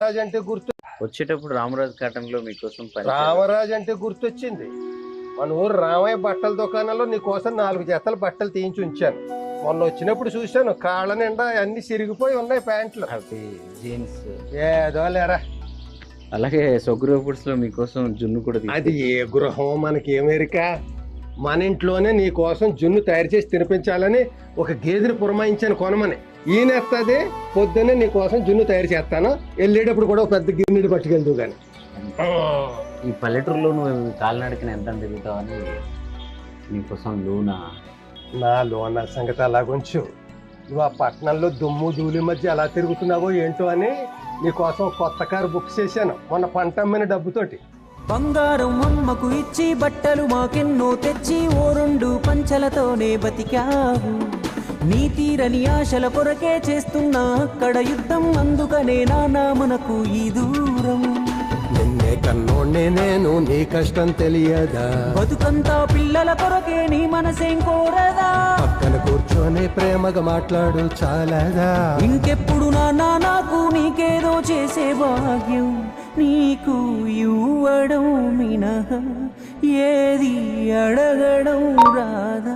రాజు అంటే గుర్తు వచ్చేటప్పుడు రామరాజు కాటన్ లో మీకోసం రామరాజు అంటే గుర్తొచ్చింది. మన ఊరు రామయ్య బట్టల దుకాణంలో నీకోసం 4 జతల బట్టలు తీయించి ఉంచాను. మొన్న వచ్చినప్పుడు చూశాను, కాళ్ళ నిండా అన్ని సిరిగిపోయి ఉన్నాయి ప్యాంట్లు. అవి జీన్స్ ఏదో లేరా. అలాగే సొగ్గురు ఫుడ్స్ లో మీకోసం జున్ను కూడా అది ఏ గృహం మనకి అమెరికా. మన ఇంట్లోనే నీ కోసం జున్ను తయారు చేసి తినిపించాలని ఒక గేదెని పురమాయించాను కొనమని. ఈయనెత్తది పొద్దున్నే నీ కోసం జున్ను తయారు చేస్తాను, వెళ్ళేటప్పుడు కూడా ఒక పెద్ద గిన్నెడు పట్టుకెళ్తూ గాని. ఈ పల్లెటూరులో నువ్వు కాలినడకన ఎంత తిరుగుతావని నీకోసం లోనా. నా లోన సంగతి అలాగుంచు. నువ్వు ఆ పట్టణంలో దుమ్ము ధూళి మధ్య ఎలా తిరుగుతున్నావో ఏంటో అని నీకోసం కొత్త కారు బుక్ చేశాను మొన్న పంట అమ్మిన డబ్బుతోటి. బంగారం అమ్మకు ఇచ్చి బట్టలు మాకెన్నో తెచ్చి ఓ 2 పంచలతోనే బతికావు. నీ తీరని ఆశల కొరకే చేస్తున్నా అక్కడ యుద్ధం, అందుకనే నానా మనకు ఈ దూరం. నిన్నే కన్నోడ్నే నేను, నీ కష్టం తెలియదా? బతుకంతా పిల్లల కొరకే, నీ మనసేం కోరదా? పక్కన కూర్చొని ప్రేమగా మాట్లాడు చాలదా? ఇంకెప్పుడు నానా నాకు నీకేదో చేసే భాగ్యం నీకు ఇవ్వడం మినహా ఏది అడగడం రాదా?